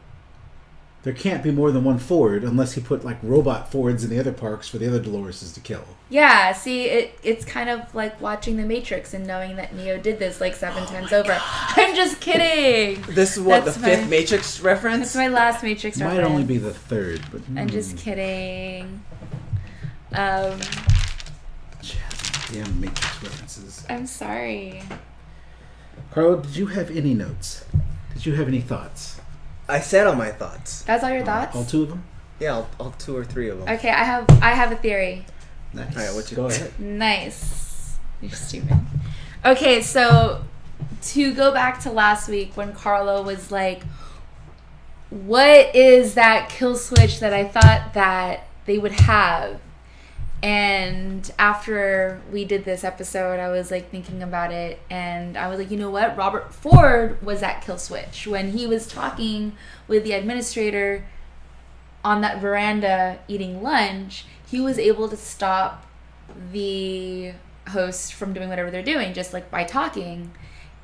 There can't be more than one Ford unless he put like robot Fords in the other parks for the other Doloreses to kill. Yeah, see, it's kind of like watching The Matrix and knowing that Neo did this like 7 times over. God. I'm just kidding. This is what, That's the 5th Matrix reference? That's my last Matrix reference. Might only be the 3rd, but I'm just kidding. Damn Matrix references. I'm sorry. Carlo, did you have any notes? Did you have any thoughts? I said all my thoughts. That's all your thoughts? All 2 of them? Yeah, all 2 or 3 of them. Okay, I have a theory. Nice. All right, what you go got? ahead. Nice. You're stupid. Okay, so to go back to last week when Carlo was like, what is that kill switch that I thought that they would have? And after we did this episode, I was like thinking about it, and I was like, you know what? Robert Ford was that kill switch when he was talking with the administrator on that veranda eating lunch. He was able to stop the host from doing whatever they're doing just like by talking,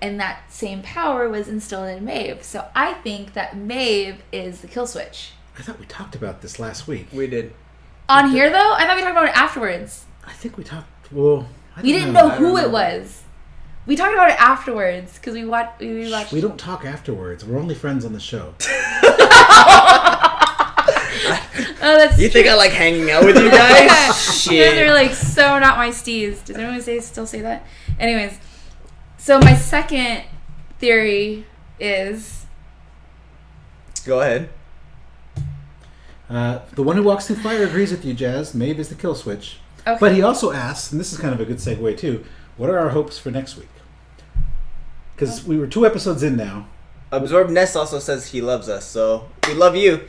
and that same power was instilled in Maeve. So I think that Maeve is the kill switch. I thought we talked about this last week. We did. On here, though? I thought we talked about it afterwards. I think we talked. Well, We didn't know who it was. We talked about it afterwards because we watched. We don't talk afterwards. We're only friends on the show. Oh, that's You think I like hanging out with you guys? Shit. They're like so not my steez. Does anyone still say that? Anyways, so my second theory is Go ahead. The one who walks through fire agrees with you, Jazz. Maeve is the kill switch. Okay. But he also asks, and this is kind of a good segue too, what are our hopes for next week? Because we were 2 episodes in now. Absorb Ness also says he loves us, so we love you.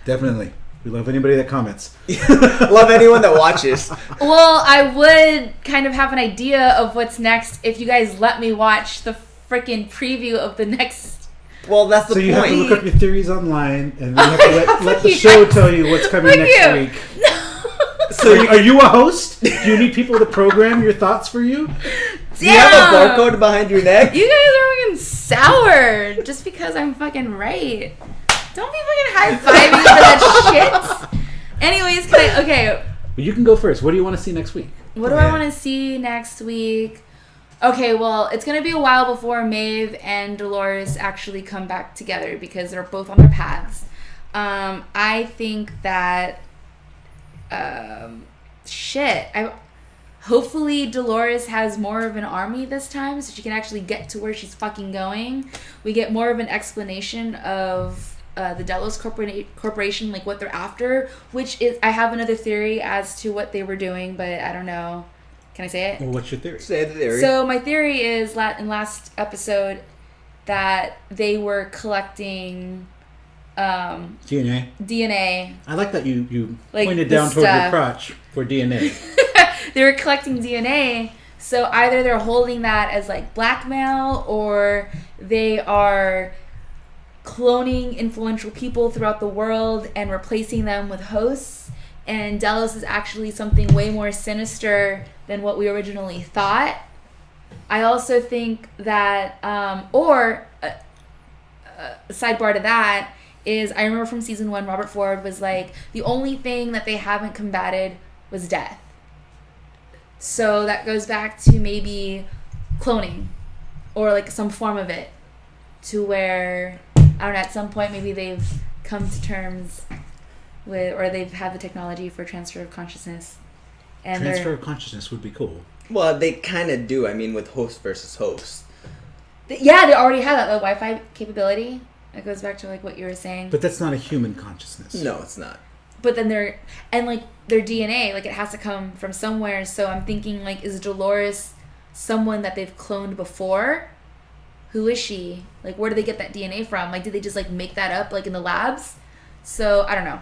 Definitely. We love anybody that comments. Love anyone that watches. Well, I would kind of have an idea of what's next if you guys let me watch the freaking preview of the next. Well, that's the So point. you have to look up your theories online, and then you have to let the show tell you what's coming Fuck next you. week. So are you a host? Do you need people to program your thoughts for you? Do you have a barcode behind your neck? You guys are fucking sour just because I'm fucking right. Don't be fucking high-fiving for that shit. Anyways, okay. Well, you can go first. What do you want to see next week? What do I want to see next week? Okay, well, it's going to be a while before Maeve and Dolores actually come back together because they're both on their paths. I think that... hopefully Dolores has more of an army this time so she can actually get to where she's fucking going. We get more of an explanation of the Delos Corporation, like what they're after, which is, I have another theory as to what they were doing, but I don't know. Can I say it? Well, what's your theory? Say the theory. So my theory is in last episode that they were collecting DNA. I like that you Like pointed the down toward your stuff. crotch for DNA. They were collecting DNA, so either they're holding that as like blackmail or they are cloning influential people throughout the world and replacing them with hosts, and Delos is actually something way more sinister than what we originally thought. I also think that sidebar to that is, I remember from season 1 Robert Ford was like, the only thing that they haven't combated was death. So that goes back to maybe cloning or like some form of it, to where, I don't know, at some point maybe they've come to terms with, or they've had the technology for transfer of consciousness. And Transfer of consciousness would be cool. Well, they kind of do. I mean, with host versus host. Yeah, they already have that, the Wi-Fi capability. It goes back to like what you were saying. But that's not a human consciousness. No, it's not. But then their DNA, like it has to come from somewhere. So I'm thinking, like, is Dolores someone that they've cloned before? Who is she? Like, where do they get that DNA from? Like, did they just like make that up like in the labs? So I don't know.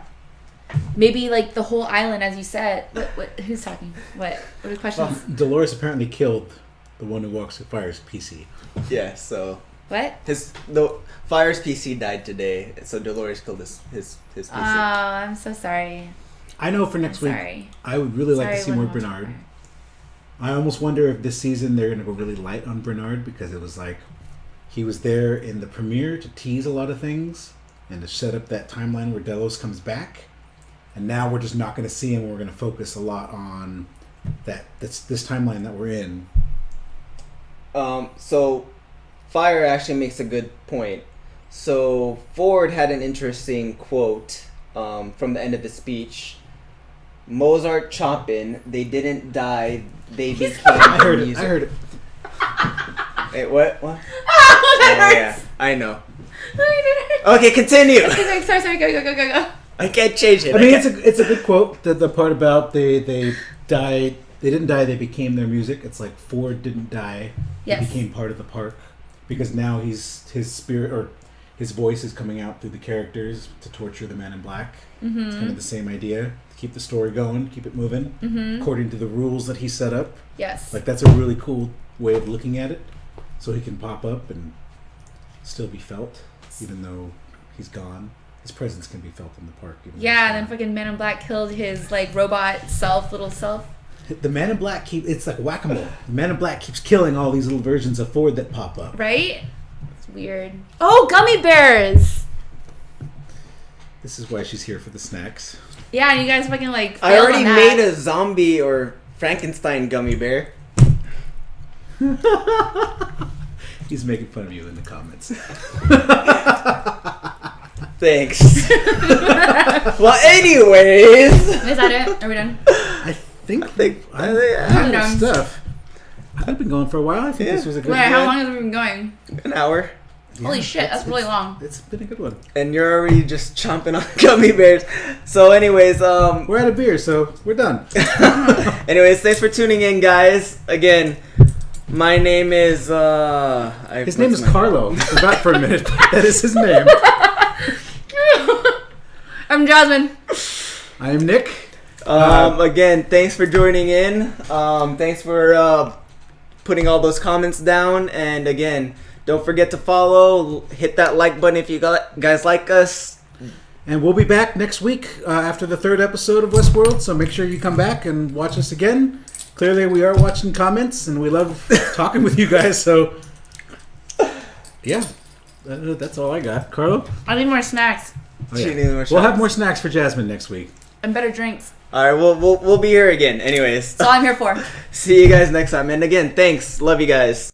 Maybe like the whole island, as you said. What? Who's talking? What are the questions? Dolores apparently killed the one who walks through fire's PC. Yeah. So What? the Fire's PC died today, so Dolores killed his PC. Oh, I'm so sorry. I know for next week, Sorry. I would really like to see Sorry, more one more Bernard. time. I almost wonder if this season they're going to go really light on Bernard, because it was like he was there in the premiere to tease a lot of things and to set up that timeline where Delos comes back. And now we're just not going to see him. We're going to focus a lot on this timeline that we're in. So Fire actually makes a good point. So Ford had an interesting quote from the end of the speech. Mozart Chopin, they didn't die, they became I heard music. it. I heard it. Wait, what? Oh, that Yeah, hurts. I know. Okay, Okay, continue. sorry, go. I can't change it. I mean, it's a good quote. The part about they died. They didn't die. They became their music. It's like Ford didn't die. Yes. He became part of the park, because now his spirit, or his voice, is coming out through the characters to torture the Man in Black. Mm-hmm. It's kind of the same idea. To keep the story going, keep it moving Mm-hmm. according to the rules that he set up. Yes. Like, that's a really cool way of looking at it. So he can pop up and still be felt, even though he's gone. His presence can be felt in the park. Even though Yeah, he's and then gone. fucking Man in Black killed his like robot little self. The Man in Black it's like whack-a-mole. The Man in Black keeps killing all these little versions of Ford that pop up. Right? It's weird. Oh, gummy bears! This is why she's here for the snacks. Yeah, and you guys fucking like I failed already on made that. a zombie or Frankenstein gummy bear. He's making fun of you in the comments. Thanks. Well, anyways. Is that it? Are we done? I think I have done. stuff. I've been going for a while. I think Yeah. this was a good Wait, how long has it been going? An hour. Holy shit, that's really long. It's been a good one. And you're already just chomping on gummy bears. So anyways, We're out of beer, so we're done. anyways, thanks for tuning in, guys. Again, my name is His name is Carlo. I forgot for a minute, but that is his name. I'm Jasmine. I am Nick. Again, thanks for joining in. Thanks for putting all those comments down. And again, don't forget to follow. Hit that like button if you guys like us. And we'll be back next week after the 3rd episode of Westworld, so make sure you come back and watch us again. Clearly, we are watching comments, and we love talking with you guys, so... Yeah, that's all I got. Carlo? I need more snacks. Oh, yeah. We'll have more snacks for Jasmine next week. And better drinks. All right, we'll be here again. Anyways, That's all I'm here for. see you guys next time. And again, thanks. Love you guys.